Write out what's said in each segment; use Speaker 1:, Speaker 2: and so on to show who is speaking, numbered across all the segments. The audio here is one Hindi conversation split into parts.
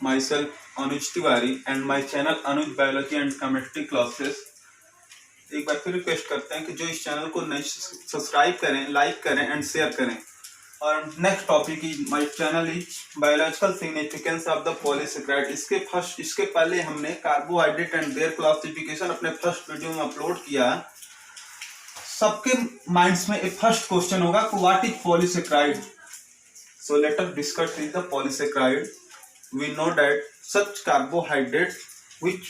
Speaker 1: myself Anuj Tiwari and my channel Anuj Biology and Chemistry Classes। एक बार फिर रिक्वेस्ट करते हैं कि जो इस चैनल को नए सब्सक्राइब करें, लाइक करें एंड शेयर करें। और next topic is my channel is biological significance of the polysaccharide. इसके पहले हमने कार्बोहाइड्रेट एंड देयर क्लासिफिकेशन अपने फर्स्ट वीडियो में अपलोड किया। सबके माइंड्स में एक फर्स्ट क्वेश्चन होगा कि what is polysaccharide. So let us discuss with the polysaccharide. We know that such carbohydrates which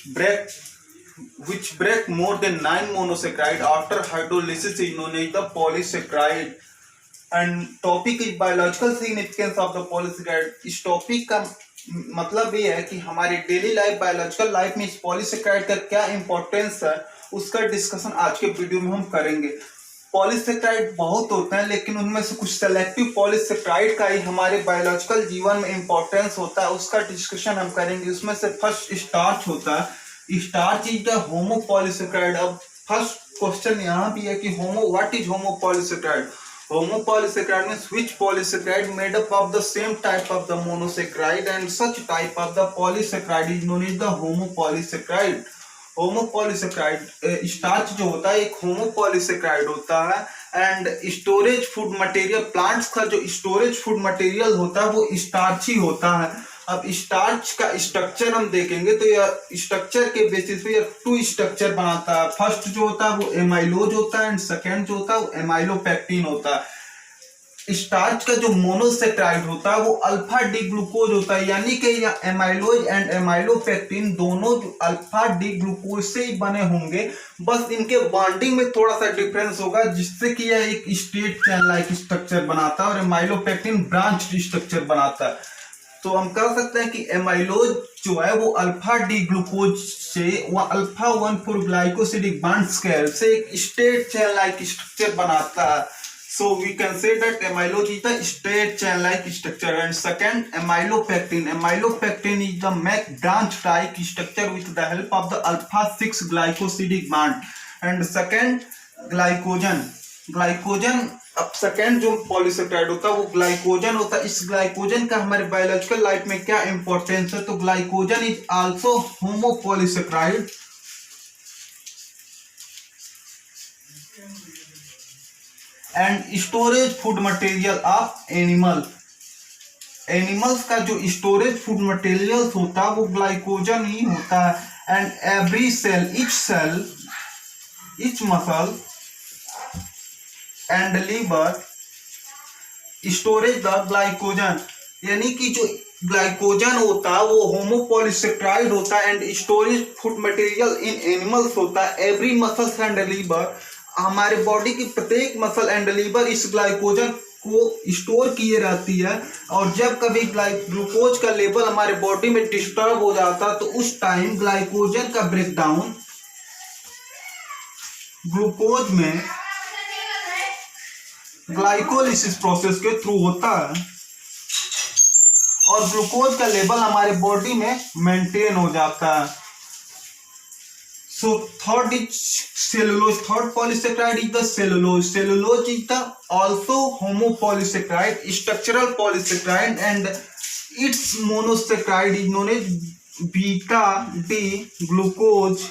Speaker 1: break more than 9 monosaccharide after hydrolysis is known as the polysaccharide. And topic is biological significance of the polysaccharide. इस टॉपिक का मतलब ये है कि हमारी डेली लाइफ बायोलॉजिकल लाइफ में इस पॉलीसेकेराइड का क्या इंपॉर्टेंस है, उसका डिस्कशन आज के वीडियो में हम करेंगे। पॉलीसेकेराइड बहुत होते हैं, लेकिन उनमें से कुछ सेलेक्टिव पॉलीसेकेराइड का ही हमारे बायोलॉजिकल जीवन में इंपॉर्टेंस होता है, उसका डिस्कशन हम करेंगे। उसमें से फर्स्ट स्टार्च होता है। Starch is the homopolysaccharide. अब फर्स्ट क्वेश्चन यहाँ भी है कि what is homopolysaccharide. Homopolysaccharide means which polysaccharide made up of the same type of the monosaccharide and such type of the polysaccharide is known as the homopolysaccharide. Homopolysaccharide starch जो होता है एक होमोपॉलीसेकेराइड होता है and storage food material, plants का जो स्टोरेज फूड मटेरियल होता है वो स्टार्च ही होता है। अब स्टार्च का स्ट्रक्चर हम देखेंगे तो यह स्ट्रक्चर के बेसिस पे यह टू स्ट्रक्चर बनाता है। फर्स्ट जो होता है वो एमाइलोज होता है एंड सेकेंड जो होता है वो एमाइलोपेक्टिन होता है। स्टार्च का जो मोनोसेकेराइड होता है वो अल्फा डी ग्लूकोज होता है, यानी कि एमाइलोज एंड एमाइलोपेक्टिन दोनों अल्फा डी ग्लूकोज से ही बने होंगे, बस इनके बॉन्डिंग में थोड़ा सा डिफरेंस होगा, जिससे कि यह एक स्ट्रेट चेन लाइक स्ट्रक्चर बनाता है और एमाइलोपेक्टिन ब्रांच स्ट्रक्चर बनाता है। तो हम कह सकते हैं कि एमाइलोज जो है वो अल्फा डी ग्लूकोज से अल्फा 1,4 ग्लाइकोसिडिक बॉन्ड्स के हेल्प से एक स्ट्रेट चेन लाइक स्ट्रक्चर बनाता है। So we can say that amylose is the straight chain-like structure, and second amylopectin. Amylopectin is the make branch-like structure with the help of the alpha 6 glycosidic bond. And second glycogen. Glycogen अब सेकेंड जो पॉलीसेकेराइड होता है वो ग्लाइकोजन होता है। इस ग्लाइकोजन का हमारे बायोलॉजिकल लाइफ में क्या इंपॉर्टेंस है, तो glycogen is also homopolysaccharide and storage food material of animals का जो स्टोरेज फूड मटेरियल होता है वो ग्लाइकोजन ही होता है। And every cell each muscle and liver storage the glycogen, यानी कि जो ग्लाइकोजन होता है वो होमोपॉलीसेकेराइड होता है and storage food material in animals होता है। एवरी मसल्स एंड लीवर, हमारे बॉडी की प्रत्येक मसल एंड लीवर इस ग्लाइकोजन को स्टोर किए रहती है, और जब कभी ग्लूकोज का लेवल हमारे बॉडी में डिस्टर्ब हो जाता है तो उस टाइम ग्लाइकोजन का ब्रेकडाउन ग्लूकोज में ग्लाइकोलिसिस प्रोसेस के थ्रू होता है और ग्लूकोज का लेवल हमारे बॉडी में मेंटेन हो जाता है। So third is cellulose. Third polysaccharide is the cellulose. Cellulose is the also homopolysaccharide, structural polysaccharide, and its monosaccharide is known as beta D glucose,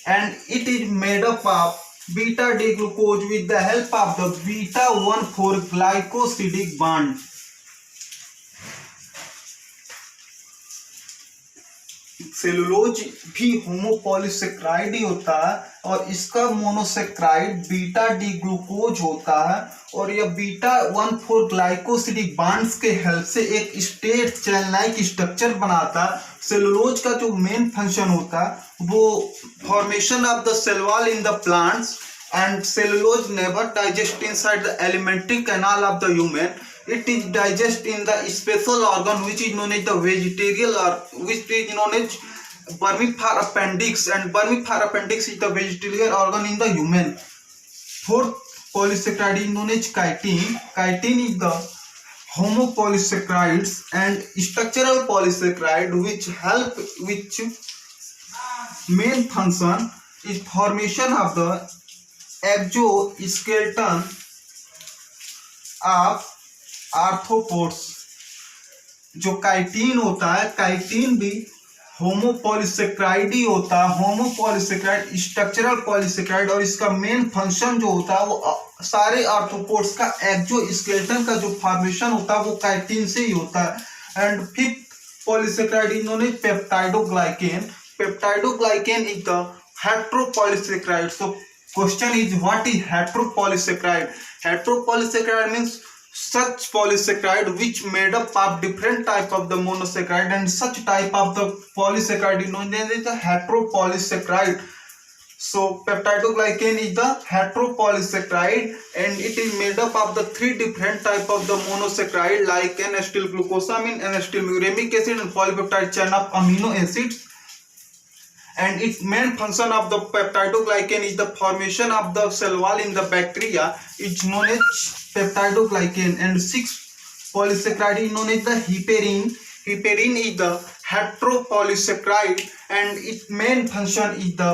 Speaker 1: and it is made up of beta D glucose with the help of the beta 1,4 glycosidic bond. Cellulose भी होमोपॉलीसेकेराइड ही होता है और इसका मोनोसेकेराइड बीटा डी ग्लूकोज होता है, और यह बीटा 1,4 ग्लाइकोसिडिक बॉन्ड्स के हेल्प से एक स्ट्रेट चेन लाइक स्ट्रक्चर बनाता है। सेलुलोज का जो मेन फंक्शन होता है वो formation of the cell wall in the plants, and cellulose never digest inside the alimentary canal of the human. It is digest in the special organ which is known as the vegetarian, or which is known as vermiform appendix, and vermiform appendix is the vegetarian organ in the human. Fourth polysaccharide is known as chitin. Chitin is the homopolysaccharides and structural polysaccharide which main function is formation of the exoskeleton of arthropods. जो काइटिन होता है, काइटिन भी होमोपॉलीसेक्राइड ही होता है। होमोपॉलीसेक्राइड स्ट्रक्चरल पॉलीसेक्राइड, और इसका मेन फंक्शन जो होता है वो सारे आर्थ्रोपोड्स का एक्सोस्केलेटन का जो फॉर्मेशन होता है वो काइटिन से ही होता है। एंड फिफ्थ पॉलीसेक्राइड इन्होंने peptidoglycan. Peptidoglycan is the heteropolysaccharide. So question is what is heteropolysaccharide? Heteropolysaccharide means such polysaccharide which made up of different type of the monosaccharide, and such type of the polysaccharide known as the heteropolysaccharide. So peptidoglycan is the heteropolysaccharide, and it is made up of the three different type of the monosaccharide like N-acetylglucosamine, N-acetyluramic acid, and polypeptide chain of amino acids. And its main function of the peptidoglycan is the formation of the cell wall in the bacteria, it's known as peptidoglycan. And sixth polysaccharide is known as the heparin. Heparin is the heteropolysaccharide, and its main function is the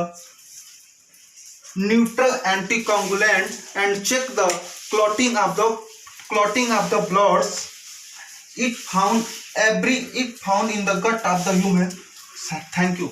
Speaker 1: neutral anticoagulant and check the clotting of the bloods. It found in the gut of the human. Thank you.